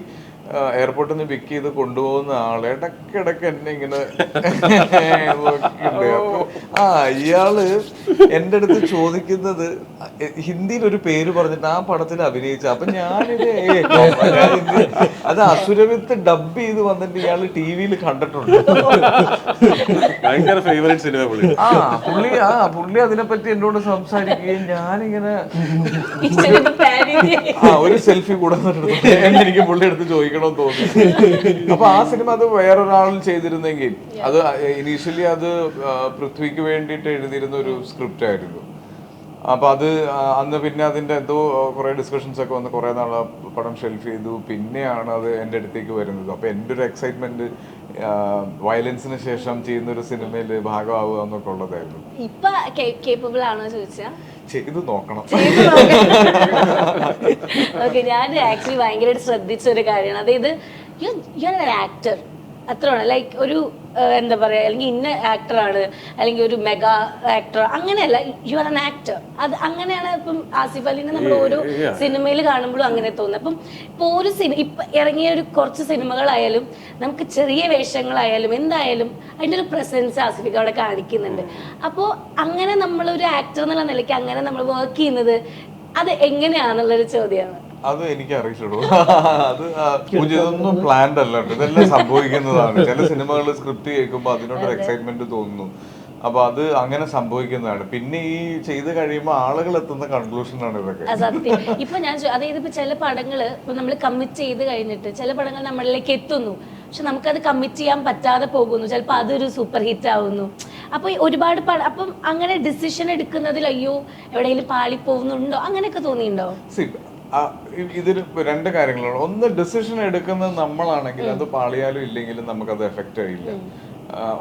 എയർപോർട്ടിൽ നിന്ന് പിക്ക് ചെയ്ത് കൊണ്ടുപോകുന്ന ആളെ ഇടയ്ക്കിടയ്ക്ക് എന്നെ ഇങ്ങനെ ഇയാള് എൻ്റെ അടുത്ത് ചോദിക്കുന്നത് ഹിന്ദിയിൽ ഒരു പേര് പറഞ്ഞിട്ട് ആ പടത്തിൽ അഭിനയിച്ച. അപ്പൊ ഞാനിത് അത് അസുരവിത്ത് ഡബ് ചെയ്ത് വന്നിട്ട് ഇയാള് TV-യിൽ കണ്ടിട്ടുണ്ട്. പുള്ളി അതിനെപ്പറ്റി എന്നോട് സംസാരിക്കുകയും ഞാനിങ്ങനെ ഒരു സെൽഫി കൂടെ എനിക്ക് പുള്ളി എടുത്ത് ചോദിക്കണം തോന്നി. അപ്പൊ ആ സിനിമ അത് വേറൊരാൾ ചെയ്തിരുന്നെങ്കിൽ, അത് ഇനീഷ്യലി അത് പൃഥ്വിക്ക് വേണ്ടിയിട്ട് എഴുതിയിരുന്ന ഒരു സ്ക്രിപ്റ്റ് ആയിരുന്നു. അപ്പൊ അത് അന്ന് പിന്നെ അതിന്റെ എന്തോ കുറെ ഡിസ്കഷൻസ് ഒക്കെ വന്ന് കുറെ നാൾ പടം ഷെൽഫ് ചെയ്തു. പിന്നെയാണ് അത് എൻ്റെ അടുത്തേക്ക് വരുന്നത്. അപ്പൊ എൻ്റെ ഒരു എക്സൈറ്റ്മെന്റ് വയലൻസിന് ശേഷം ചെയ്യുന്ന ഒരു സിനിമയിൽ ഭാഗമാവുക എന്നൊക്കെ ഉള്ളതായിരുന്നു. ഇപ്പൊ കേപ്പബിൾ ആണോ ചോദിച്ചാ ചെയ്തു നോക്കണം. ഓക്കെ, ഞാൻ ആക്ച്വലി ഭയങ്കരമായിട്ട് ശ്രദ്ധിച്ച ഒരു കാര്യമാണ്, അതായത് യു ആർ ആൻ ആക്ടർ, അത്രയാണ്. ലൈക്ക് ഒരു എന്താ പറയാ, അല്ലെങ്കിൽ ഇന്ന ആക്ടറാണ് അല്ലെങ്കിൽ ഒരു മെഗാ ആക്ടർ, അങ്ങനെയല്ല. You are an actor. അത് അങ്ങനെയാണ് ഇപ്പം ആസിഫ് അലിനെ നമ്മൾ ഓരോ സിനിമയിൽ കാണുമ്പോഴും അങ്ങനെ തോന്നുന്നത്. അപ്പം ഇപ്പോൾ ഒരു ഇപ്പം ഇറങ്ങിയ ഒരു കുറച്ച് സിനിമകളായാലും നമുക്ക് ചെറിയ വേഷങ്ങളായാലും എന്തായാലും അതിൻ്റെ ഒരു പ്രസൻസ് ആസിഫിക്ക് അവിടെ കാണിക്കുന്നുണ്ട്. അപ്പോൾ അങ്ങനെ നമ്മളൊരു ആക്ടർ എന്നുള്ള നിലയ്ക്ക് അങ്ങനെ നമ്മൾ വർക്ക് ചെയ്യുന്നത് അത് എങ്ങനെയാണെന്നുള്ളൊരു ചോദ്യമാണ്. അത് എനിക്ക് അറിയിച്ചുള്ളൂ. അത് ഇതൊന്നും പ്ലാൻഡ് അല്ല, ഇതെല്ലാം സംഭവിക്കുന്നതാണ്. ചില സിനിമകൾ സ്ക്രിപ്റ്റ് കേൾക്കുമ്പോൾ അതിനോടൊരു എക്സൈറ്റ്മെന്റ് തോന്നുന്നു, അപ്പൊ അത് അങ്ങനെ സംഭവിക്കുന്നതാണ്. പിന്നെ ഈ ചെയ്ത് കഴിയുമ്പോൾ ആളുകൾ എത്തുന്ന കൺക്ലൂഷനാണ് ഇതൊക്കെ. സത്യം. ഇപ്പൊ ഞാൻ അതായത് ഇപ്പൊ ചില പടങ്ങള് ഇപ്പൊ നമ്മൾ കമ്മിറ്റ് ചെയ്ത് കഴിഞ്ഞിട്ട് ചില പടങ്ങൾ നമ്മളിലേക്ക് എത്തുന്നു, പക്ഷെ നമുക്കത് കമ്മിറ്റ് ചെയ്യാൻ പറ്റാതെ പോകുന്നു, ചിലപ്പോൾ അതൊരു സൂപ്പർ ഹിറ്റ് ആവുന്നു. അപ്പൊ ഒരുപാട് അപ്പം അങ്ങനെ ഡിസിഷൻ എടുക്കുന്നതിൽ അയ്യോ എവിടെയെങ്കിലും പാളി പോകുന്നുണ്ടോ അങ്ങനെയൊക്കെ തോന്നിയിട്ടുണ്ടോ? ഇതിൽ രണ്ട് കാര്യങ്ങളാണ്. ഒന്ന്, ഡിസിഷൻ എടുക്കുന്നത് നമ്മളാണെങ്കിൽ അത് പാളിയാലും ഇല്ലെങ്കിലും നമുക്കത് എഫക്റ്റ് ചെയ്യില്ല.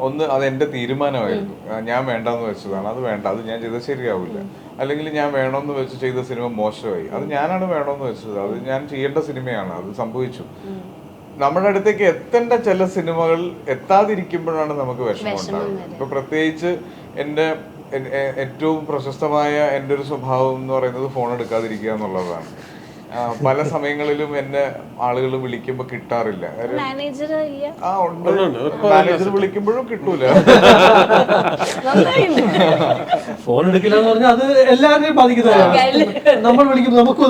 ഒന്ന്, അത് എൻ്റെ തീരുമാനമായിരുന്നു, ഞാൻ വേണ്ടെന്ന് വെച്ചതാണ്, അത് വേണ്ട, അത് ഞാൻ ചെയ്തത് ശരിയാവില്ല. അല്ലെങ്കിൽ ഞാൻ വേണമെന്ന് വെച്ച് ചെയ്ത സിനിമ മോശമായി, അത് ഞാനാണ് വേണമെന്ന് വെച്ചത്, അത് ഞാൻ ചെയ്യേണ്ട സിനിമയാണ്, അത് സംഭവിച്ചു. നമ്മുടെ അടുത്തേക്ക് എത്തേണ്ട ചില സിനിമകൾ എത്താതിരിക്കുമ്പോഴാണ് നമുക്ക് വിഷമം ഉണ്ടാകുന്നത്. ഇപ്പൊ പ്രത്യേകിച്ച് എൻ്റെ ഏറ്റവും പ്രശസ്തമായ എൻ്റെ ഒരു സ്വഭാവം എന്ന് പറയുന്നത് ഫോൺ എടുക്കാതിരിക്കുക എന്നുള്ളതാണ്. പല സമയങ്ങളിലും എന്നെ ആളുകൾ വിളിക്കുമ്പോ കിട്ടാറില്ല. മാനേജർ വിളിക്കുമ്പോഴും കിട്ടൂല. ഫോൺ എടുക്കില്ല എന്ന് പറഞ്ഞാൽ അത് എല്ലാവരെയും ബാധിക്കുന്നതാണ്. നമ്മൾ വിളിക്കുമ്പോൾ നമുക്കും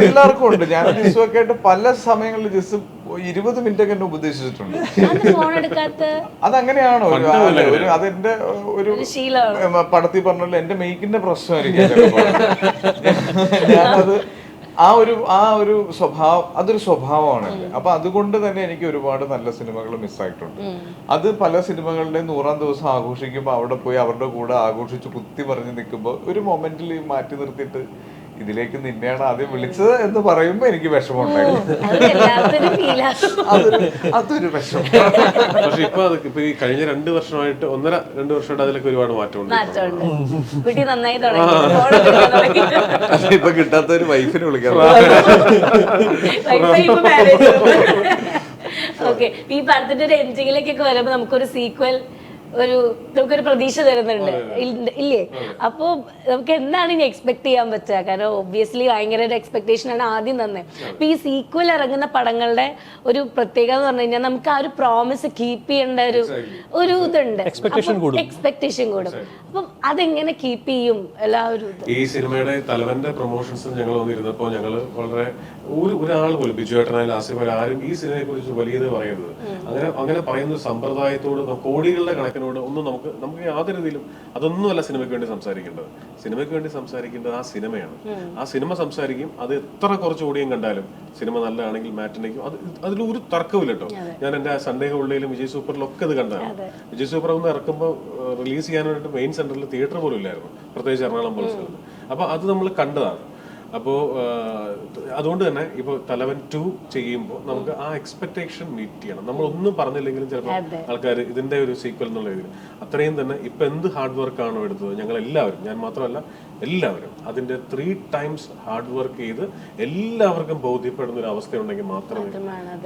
എല്ലാവർക്കും ഉണ്ട്. ഞാൻ ജിസുവൊക്കെ ആയിട്ട് പല സമയങ്ങളിൽ ജിസ് 20 മിനിറ്റ് ഒക്കെ എന്നെ ഉപദേശിച്ചിട്ടുണ്ട്. അതങ്ങനെയാണോ? അതെന്റെ ഒരു പടത്തിൽ പറഞ്ഞല്ലോ, എന്റെ മെയ്ക്കിന്റെ പ്രശ്നമായിരിക്കും. ഞാനത് ആ ഒരു സ്വഭാവം, അതൊരു സ്വഭാവമാണ്. അപ്പൊ അതുകൊണ്ട് തന്നെ എനിക്ക് ഒരുപാട് നല്ല സിനിമകൾ മിസ്സായിട്ടുണ്ട്. അത് പല സിനിമകളുടെയും 100ാം ദിവസം ആഘോഷിക്കുമ്പോൾ അവിടെ പോയി അവരുടെ കൂടെ ആഘോഷിച്ച് കുത്തി പറഞ്ഞ് നിൽക്കുമ്പോൾ ഒരു മൊമെന്റിൽ മാറ്റി നിർത്തിയിട്ട് ഇതിലേക്ക് നിന്നെയാണ് ആദ്യം വിളിച്ചത് എന്ന് പറയുമ്പോ എനിക്ക് വിഷമമുണ്ടായിരുന്നു. അതൊരു വിഷമം. പക്ഷെ ഇപ്പൊ ഈ കഴിഞ്ഞ 2 വർഷമായിട്ട് 1.5-2 വർഷമായിട്ട് അതിലൊക്കെ ഒരുപാട് മാറ്റമുണ്ട്. ഇപ്പൊ കിട്ടാത്ത ഒരു വൈഫിനെ വിളിക്കാം. ഓക്കെ, ഈ പടത്തിന്റെ ഒരു എൻഡിങ്ങിലേക്കൊക്കെ വരുമ്പോ നമുക്കൊരു സീക്വൽ നമുക്കൊരു പ്രതീക്ഷ തരുന്നുണ്ട് ഇല്ലേ? അപ്പൊ നമുക്ക് എന്താണ് ഇനി എക്സ്പെക്ട് ചെയ്യാൻ പറ്റുക? കാരണം ഒബ്വിയസ്ലി ഭയങ്കര ഒരു എക്സ്പെക്ടേഷൻ ആണ് ആദ്യം തന്നെ. അപ്പൊ ഈ സീക്വൽ ഇറങ്ങുന്ന പടങ്ങളുടെ ഒരു പ്രത്യേകത എന്ന് പറഞ്ഞു കഴിഞ്ഞാൽ നമുക്ക് ആ ഒരു പ്രോമിസ് കീപ്പ് ചെയ്യേണ്ട ഒരു ഇതുണ്ട്, എക്സ്പെക്ടേഷൻ കൂടും. അപ്പം അതെങ്ങനെ കീപ്പ് ചെയ്യും എല്ലാവരും? ഈ സിനിമയുടെ തലവന്റെ പ്രൊമോഷൻസ് ഞങ്ങൾ വന്നിരുന്നപ്പോ ഞങ്ങള് വളരെ ഒരാൾ പോലും, ബിജുവേട്ടനായാലും ആസിഫ് ആരും ഈ സിനിമയെ കുറിച്ച് വലിയത് പറയുന്നത് അങ്ങനെ പറയുന്ന ഒരു സമ്പ്രദായത്തോട്, കോടികളുടെ കണക്കിനോട് ഒന്നും നമുക്ക് യാതൊരു രീതിയിലും അതൊന്നുമല്ല സിനിമയ്ക്ക് വേണ്ടി സംസാരിക്കേണ്ടത്. സിനിമയ്ക്ക് വേണ്ടി സംസാരിക്കേണ്ടത് ആ സിനിമയാണ്. ആ സിനിമ സംസാരിക്കും. അത് എത്ര കുറച്ച് ഓടിയും കണ്ടാലും സിനിമ നല്ലതാണെങ്കിൽ മാറ്റിനേക്കും, അതിലൊരു തർക്കമില്ല കേട്ടോ. ഞാൻ എന്റെ സൺഡേ ഹോളിഡേയിലും വിജയ് സൂപ്പറിലും ഒക്കെ ഇത് കണ്ടതാണ്. വിജയ് സൂപ്പർ ഒന്ന് ഇറക്കുമ്പോൾ റിലീസ് ചെയ്യാനായിട്ട് മെയിൻ സെന്ററിൽ തിയേറ്റർ പോലും ഇല്ലായിരുന്നു, പ്രത്യേകിച്ച് എറണാകുളം പോലെ സ്ഥലത്ത്. അപ്പൊ അത് നമ്മൾ കണ്ടതാണ്. അപ്പോൾ അതുകൊണ്ട് തന്നെ ഇപ്പോൾ തലവൻ 2 ചെയ്യുമ്പോൾ നമുക്ക് ആ എക്സ്പെക്ടേഷൻ മീറ്റ് ചെയ്യണം. നമ്മളൊന്നും പറഞ്ഞില്ലെങ്കിലും ചിലപ്പോൾ ആൾക്കാർ ഇതിന്റെ ഒരു സീക്വൽ എന്നുള്ള രീതിയിൽ അത്രയും തന്നെ ഇപ്പൊ എന്ത് ഹാർഡ് വർക്കാണോ എടുത്തത്, ഞങ്ങൾ എല്ലാവരും, ഞാൻ മാത്രമല്ല എല്ലാവരും അതിന്റെ 3 times ഹാർഡ് വർക്ക് ചെയ്ത് എല്ലാവർക്കും ബോധ്യപ്പെടുന്ന ഒരു അവസ്ഥയുണ്ടെങ്കിൽ മാത്രമേ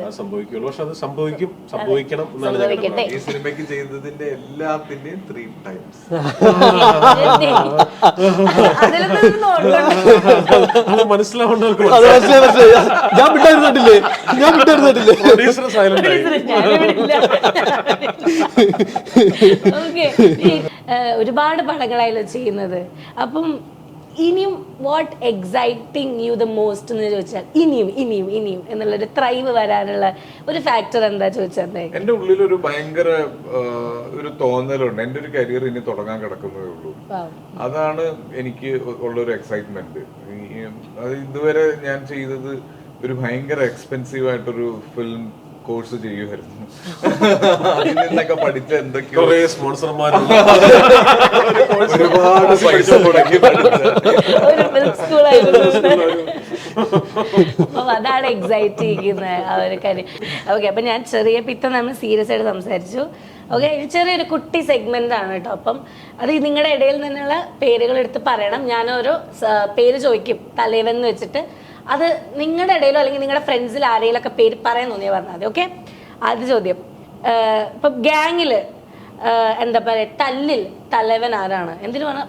അത് സംഭവിക്കുകയുള്ളൂ. പക്ഷെ അത് സംഭവിക്കണം എന്നാണ് ഞാൻ ഈ സിനിമയ്ക്ക് ചെയ്തതിന്റെ എല്ലാത്തിന്റെയും 3 times. അത് മനസ്സിലാവുന്ന ഞാൻ വിട്ടായിരുന്നിട്ടില്ലേ ഒരുപാട് പടങ്ങളായാലും ചെയ്യുന്നത്. അപ്പം ഇനിയും what exciting you the most എന്ന് ചോദിച്ചാൽ ഇനിയും എന്നുള്ളൊരു ത്രൈവ് വരാനുള്ള ഒരു ഫാക്ടർ എന്താ ചോദിച്ചാൽ? എന്റെ ഉള്ളിൽ ഒരു ഭയങ്കര ഒരു തോന്നലുണ്ട്, എന്റെ ഒരു കരിയർ ഇനി തുടങ്ങാൻ കിടക്കുന്നതേ ഉള്ളൂ. അതാണ് എനിക്ക് ഉള്ളൊരു എക്സൈറ്റ്മെന്റ്. അത് ഇതുവരെ ഞാൻ ചെയ്തത് ഒരു ഭയങ്കര എക്സ്പെൻസീവ് ആയിട്ടൊരു ഫിലിം കോഴ്സ് ചെയ്യുമായിരുന്നു. അതിൽ നിന്നൊക്കെ പഠിച്ച എന്തൊക്കെയോ സ്പോൺസർമാരുണ്ട്, ഒരുപാട് പൈസ മുടക്കി അതാണ് എക്സൈറ്റ് ചെയ്യുന്ന ആ ഒരു കാര്യം. ഓക്കെ, അപ്പൊ ഞാൻ നമ്മൾ സീരിയസ് ആയിട്ട് സംസാരിച്ചു. ഓക്കെ, ചെറിയൊരു കുട്ടി സെഗ്മെന്റ് ആണ് കേട്ടോ. അപ്പം അത് നിങ്ങളുടെ ഇടയിൽ നിന്നുള്ള പേരുകൾ എടുത്ത് പറയണം. ഞാനോരോ പേര് ചോദിക്കും തലവൻ എന്ന് വെച്ചിട്ട്, അത് നിങ്ങളുടെ ഇടയിലോ അല്ലെങ്കിൽ നിങ്ങളുടെ ഫ്രണ്ട്സിൽ ആരെങ്കിലും ഒക്കെ പേര് പറയാൻ തോന്നിയാ പറഞ്ഞാൽ മതി. ഓക്കെ, ആദ്യ ചോദ്യം. ഇപ്പൊ ഗ്യാങ്ങില് എന്താ പറയാ, തല്ലിൽ തലവൻ ആരാണ്? എന്തിനു പറഞ്ഞ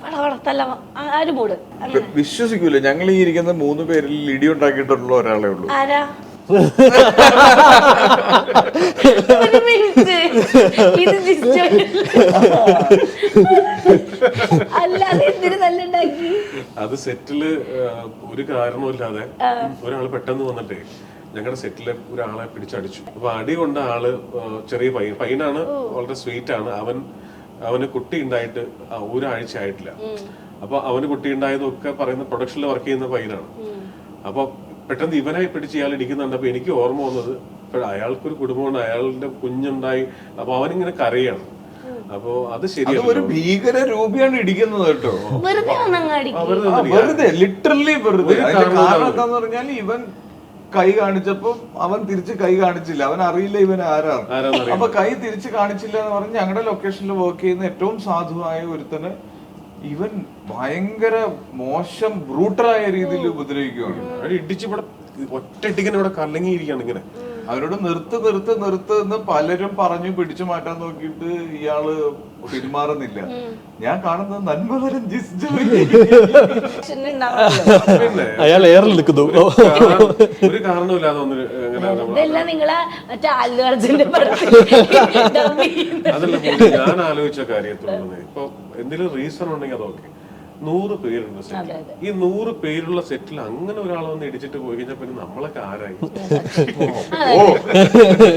വിശ്വസിക്കൂല, ഞങ്ങൾ ഈ ഇരിക്കുന്ന 3 പേരിൽ ഇടി ഉണ്ടാക്കിയിട്ടുള്ള ഒരാളെ ഉള്ളൂ. ആരാ? ഒരു മിനിറ്റ്, ഇത് ജിസ്റ്റു അല്ലാതെ എന്തിനു തല്ലുണ്ടാക്കി? അത് സെറ്റില് ഒരു കാരണമില്ലാതെ ഒരാൾ പെട്ടെന്ന് വന്നിട്ടേ ഞങ്ങളുടെ സെറ്റിലെ ഒരാളെ പിടിച്ചടിച്ചു. അപ്പൊ അടി കൊണ്ട ആള് ചെറിയ പയ്യനാണ്, വളരെ സ്വീറ്റ് ആണ്. അവന് കുട്ടി ഉണ്ടായിട്ട് ഒരാഴ്ച ആയിട്ടില്ല. അപ്പൊ അവന് കുട്ടി ഉണ്ടായതൊക്കെ പറയുന്ന പ്രൊഡക്ഷനിൽ വർക്ക് ചെയ്യുന്ന പയ്യനാണ്. അപ്പൊ പെട്ടെന്ന് ഇവനെ പിടിച്ച് ഇയാൾ ഇടിക്കുന്നുണ്ട്. അപ്പൊ എനിക്ക് ഓർമ്മ വന്നത് അയാൾക്കൊരു കുടുംബമുണ്ട്, അയാളുടെ കുഞ്ഞുണ്ടായി. അപ്പൊ അവനിങ്ങനെ കരയാണ്. അപ്പൊ അത് ശരിയാണ്, ഒരു ഭീകര രൂപിയാണ് ഇടിക്കുന്നത് കേട്ടോ. വെറുതെ ലിറ്ററലി വെറുതെ. കാരണം എന്താന്ന് പറഞ്ഞാൽ ഇവൻ കൈ കാണിച്ചപ്പോ അവൻ തിരിച്ച് കൈ കാണിച്ചില്ല. അവൻ അറിയില്ല ഇവൻ ആരാണ്. അപ്പൊ കൈ തിരിച്ച് കാണിച്ചില്ല എന്ന് പറഞ്ഞ് ഞങ്ങളുടെ ലൊക്കേഷനിൽ വർക്ക് ചെയ്യുന്ന ഏറ്റവും സാധുവായ ഒരുത്തന് ഇവൻ ഭയങ്കര മോശം ബ്രൂട്ടലായ രീതിയിൽ ഉപദ്രവിക്കുകയാണ്. ഇടിച്ച് ഇവിടെ ഒറ്റടിക്കനെ ഇവിടെ കലങ്ങിയിരിക്കുകയാണ് ഇങ്ങനെ. അവരോട് നിർത്ത് എന്ന് പലരും പറഞ്ഞു പിടിച്ചു മാറ്റാൻ നോക്കിയിട്ട് ഇയാള് പിന്മാറുന്നില്ല. ഞാൻ കാണുന്നത് നന്മതരം പിന്നെ അയാൾ എയറിൽ നിൽക്കുന്നു. ഒരു കാരണമില്ലാതെ ഇതെല്ലാം നിങ്ങളെ മറ്റേ അല്ലു അർജുന്റെ പടത്തിൽ അതല്ല ഞാൻ ആലോചിച്ച കാര്യത്തിലുള്ളത്. ഇപ്പൊ എന്തെങ്കിലും റീസൺ ഉണ്ടെങ്കിൽ അതൊക്കെ 100 പേരുണ്ട് സെറ്റിൽ. ഈ 100 പേരുള്ള സെറ്റിൽ അങ്ങനെ ഒരാൾ വന്ന് ഇടിച്ചിട്ട് പോയി കഴിഞ്ഞാൽ പിന്നെ നമ്മളൊക്കെ ആരായി?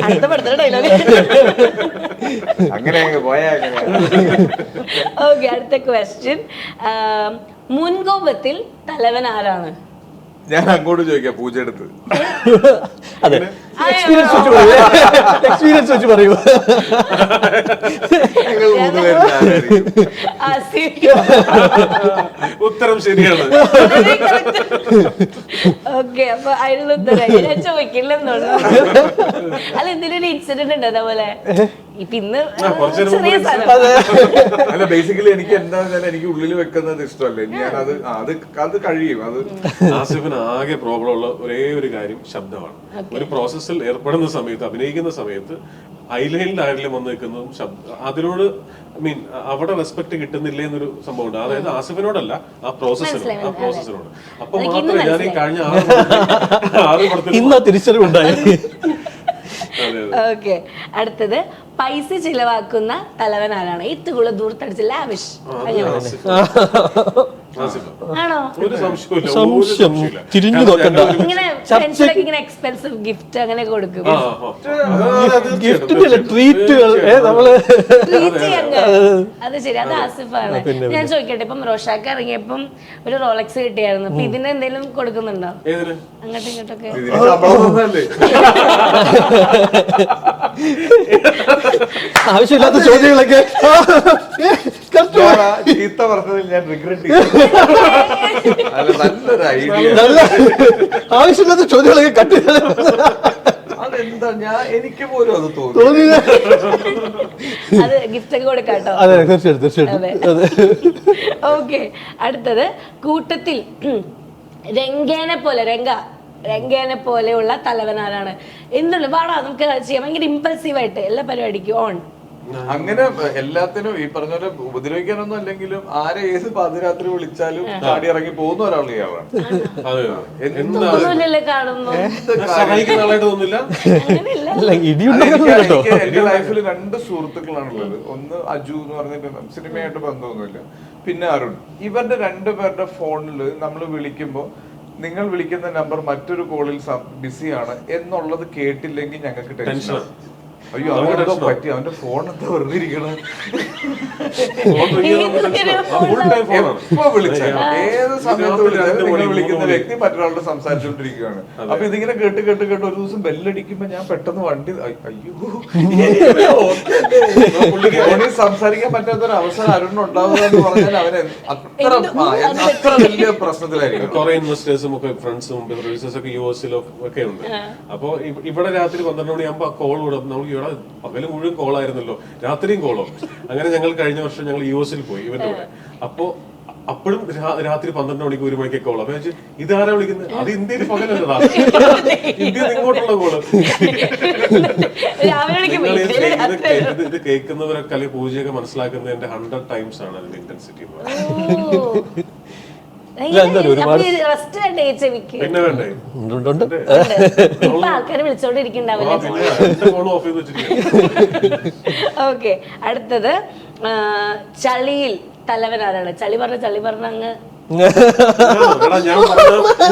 അടുത്ത പടത്തിലെ ഡയലോഗ്. അങ്ങനെ പോയാ. ഓക്കെ, അടുത്ത ക്വസ്റ്റ്യൻ. മുൻകോപത്തിൽ തലവൻ ആരാണ്? ഞാൻ അങ്ങോട്ട് ചോദിക്കാം, പൂജ എടുത്ത്. അതെ, എക്സ്പീരിയൻസ് വെച്ച് പറയൂ. ഉത്തരം ശരിയാണ്. ഓക്കെ, അപ്പൊ അതിനുള്ള ഉത്തരം ഞാൻ ചോദിക്കില്ലെന്നുള്ളു. അല്ല, എന്തെങ്കിലും ഇൻസിഡന്റ് ഉണ്ട് അതേപോലെ? ഇപ്പൊ ഇന്ന് ചെറിയ സ്ഥലം. അല്ല, ബേസിക്കലി എനിക്ക് എന്താ എനിക്ക് ഉള്ളിൽ വെക്കുന്നത് ഇഷ്ടമല്ല. ഞാൻ അത് കഴിയും. അത് ആസിഫിന് ആകെ പ്രോബ്ലം ഉള്ള ഒരേ ഒരു കാര്യം ശബ്ദമാണ്. ഒരു പ്രോസസ്സിൽ ഏർപ്പെടുന്ന സമയത്ത്, അഭിനയിക്കുന്ന സമയത്ത് ഐലൈനിൽ ആരെങ്കിലും വന്ന് നിൽക്കുന്നതും അതിനോട് അവിടെ റെസ്പെക്ട് കിട്ടുന്നില്ല എന്നൊരു സംഭവം ഉണ്ട്. അതായത് ആസിഫിനോടല്ല, ആ പ്രോസസ്സിനോട്. അപ്പൊ മാത്രമേ ഞാൻ ഈ കഴിഞ്ഞ 6 പടത്തിൽ തിരിച്ചറിവുണ്ടായി. ഓക്കെ, അടുത്തത് പൈസ ചിലവാക്കുന്ന തലവൻ ആരാണ്? ഏറ്റവും കൂടുതൽ ദൂരത്തടിച്ച് ലാവിഷ് ആണോ? ഒരു സംശയമില്ല. തിരിഞ്ഞു നോക്കണ്ട. ഇങ്ങനെ ഫ്രണ്ട്സിലൊക്കെ ഇങ്ങനെ എക്സ്പെൻസീവ് ഗിഫ്റ്റ് അങ്ങനെ കൊടുക്കും. ഗിഫ്റ്റിന്റെ ട്രീറ്റുകൾ നമ്മള് അത് ശരി, അത് ആസിഫാണ്. ഞാൻ ചോദിക്കട്ടെ, ഇപ്പം റോഷാക്ക് ഇറങ്ങിയപ്പം ഒരു റോളക്സ് കിട്ടിയായിരുന്നു. അപ്പൊ ഇതിന് എന്തെങ്കിലും കൊടുക്കുന്നുണ്ടോ അങ്ങോട്ടും ഇങ്ങോട്ടൊക്കെ? ആവശ്യമില്ലാത്ത ചോദ്യങ്ങളൊക്കെ ചീത്ത പറഞ്ഞതിൽ ഞാൻ റിഗ്രറ്റ് ചെയ്തു. നല്ലൊരു ഐഡിയ. ആവശ്യമില്ലാത്ത ചോദ്യങ്ങളൊക്കെ കട്ട്. അതെന്താ, എനിക്ക് പോലും അത് തോന്നി. അത് ഗിഫ്റ്റ് ഒക്കെ കൊടുക്കാട്ടോ. അതെ, തീർച്ചയായിട്ടും. ഓക്കെ, അടുത്തത് കൂട്ടത്തിൽ രംഗേനെ പോലെയുള്ള തലവനാരാണ്? എന്തുള്ളു പാടാ, നമുക്ക് ചെയ്യാം. ഭയങ്കര ഇമ്പൾസീവായിട്ട് എല്ലാ പരിപാടിക്കും ഓൺ. അങ്ങനെ എല്ലാത്തിനും ഈ പറഞ്ഞ പോലെ ഉപദ്രവിക്കാനൊന്നും അല്ലെങ്കിലും ആരെ ഏത് പാതിരാത്രി വിളിച്ചാലും ചാടി ഇറങ്ങി പോകുന്ന ഒരാൾ ഇയാളാണ്. കാണുന്നു. എന്റെ ലൈഫിൽ 2 സുഹൃത്തുക്കളാണുള്ളത്. ഒന്ന് അജു എന്ന് പറഞ്ഞിട്ട് സിനിമയായിട്ട് ബന്ധമൊന്നുമില്ല, പിന്നെ അരുൺ. ഇവരുടെ 2 പേരുടെ ഫോണിൽ നമ്മൾ വിളിക്കുമ്പോ നിങ്ങൾ വിളിക്കുന്ന നമ്പർ മറ്റൊരു കോളിൽ ബിസിയാണ് എന്നുള്ളത് കേട്ടില്ലെങ്കിൽ ഞങ്ങൾക്ക് ടെൻഷനാണ്. അയ്യോ, അവനെന്തോ പറ്റി, അവന്റെ ഫോൺ എന്താ വെറുതെ ഇരിക്കണ. എപ്പോ വിളിച്ചാലും ഏത് സമയത്ത് വിളിച്ചാലും നിങ്ങൾ വിളിക്കുന്ന വ്യക്തി മറ്റൊരാളുടെ സംസാരിച്ചുകൊണ്ടിരിക്കുകയാണ്. അപ്പൊ ഇതിങ്ങനെ കേട്ട് ഒരു ദിവസം ബെല്ലടിക്കുമ്പോ ഞാൻ പെട്ടെന്ന് വണ്ടി, അയ്യോ ഫോണിൽ സംസാരിക്കാൻ പറ്റാത്തൊരു അവസരം അരുണുണ്ടാവുക എന്ന് പറഞ്ഞാൽ അവന് അത്ര വലിയ പ്രശ്നത്തിലായിരിക്കും. കുറെ ഇൻവെസ്റ്റേഴ്സും ഒക്കെ ഫ്രണ്ട്സും പ്രൊഡ്യൂസേഴ്സും ഒക്കെ യുഎസിലും ഒക്കെ ഉണ്ട്. അപ്പൊ ഇവിടെ രാത്രി 12 മണിയാകുമ്പോ കോൾ വിടും. നമ്മൾ പകല് മുഴുവൻ കോളായിരുന്നല്ലോ, രാത്രിയും കോളോ. അങ്ങനെ ഞങ്ങൾ കഴിഞ്ഞ വർഷം ഞങ്ങൾ യുഎസിൽ പോയി ഇവന്റെ കൂടെ. അപ്പൊ അപ്പോഴും രാത്രി 12 മണിക്ക് 1 മണിക്ക് കോൾ. അപ്പൊ ഇതാരാ വിളിക്കുന്നത്? അത് ഇന്ത്യയിൽ പകലല്ലതാ, ഇന്ത്യയിൽ ഇങ്ങോട്ടുള്ള കോള്. ഇത് കേൾക്കുന്നവരൊക്കെ അല്ലെങ്കിൽ പൂജയൊക്കെ മനസ്സിലാക്കുന്നത് എന്റെ 100 ടൈംസ് ആണ് അതിന്റെ ഇന്റൻസിറ്റി. റെസ്റ്റ് വേണ്ടേ ചെവിക്ക്? പിന്നെ വേണ്ടേ? ഉണ്ട്. ഇപ്പൊ ആൾക്കാര് വിളിച്ചോണ്ടിരിക്കണ്ടാവില്ല. ഫോൺ ഓഫ് ചെയ്ത് വെച്ചിരിക്കും. ഓക്കെ, അടുത്തത് ചളിയിൽ തലവൻ ആരാണ്? ചളി പറഞ്ഞ അങ്ങ് ഞാൻ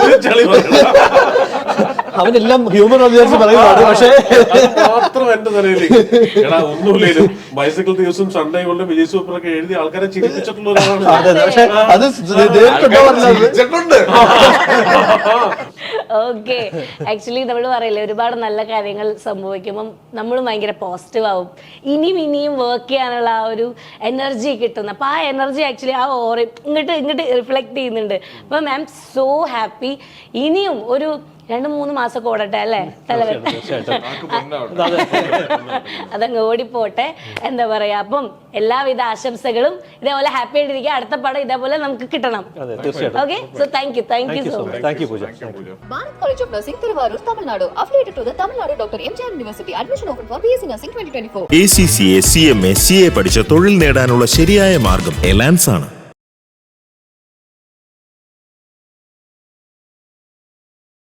ഒരു ചളി പറഞ്ഞു. അവനെല്ലാം ഹ്യൂമൻ വിചാരിച്ച് പറയുന്നതാണ്, പക്ഷേ മാത്രം എന്റെ തലയിലേക്ക് എടാ ഒന്നുമില്ലേലും ബൈസിക്കിൾ ദിവസം സൺഡേ കൊണ്ട് വിജയ് സൂപ്പറൊക്കെ എഴുതി ആൾക്കാരെ ചിരിപ്പിച്ചിട്ടുള്ള ഒരാളാണ്. അത് ചിരിച്ചിട്ടുണ്ട്. ഓക്കെ, ആക്ച്വലി നമ്മൾ പറയില്ലേ ഒരുപാട് നല്ല കാര്യങ്ങൾ സംഭവിക്കുമ്പം നമ്മളും ഭയങ്കര പോസിറ്റീവ് ആവും, ഇനിയും വർക്ക് ചെയ്യാനുള്ള ആ ഒരു എനർജി കിട്ടുന്നു. അപ്പൊ ആ എനർജി ആക്ച്വലി ആ ഓറ ഇങ്ങോട്ട് റിഫ്ലക്ട് ചെയ്യുന്നുണ്ട്. അപ്പൊ ഐ ആം സോ ഹാപ്പി. ഇനിയും ഒരു 2-3 മാസമൊക്കെ ഓടട്ടെ അല്ലേ തലവൻ? അതങ്ങ് ഓടിപ്പോട്ടെ, എന്താ പറയാ. അപ്പം എല്ലാവിധ ആശംസകളും. ഇതേപോലെ ഹാപ്പി ആയിട്ടിരിക്കുക. അടുത്ത പടം ഇതേപോലെ നമുക്ക് കിട്ടണം. Okay, so thank you so much. Thank you Pooja. Bharat College of Nursing, Tiruvallur, Tamil Nadu. Affiliated to the Tamil Nadu Dr. MGR University. Admission open for BSc Nursing 2024. ACCA CMA CA പഠിച്ച തൊഴിൽ നേടാനുള്ള ശരിയായ മാർഗം എലാൻസ് ആണ്.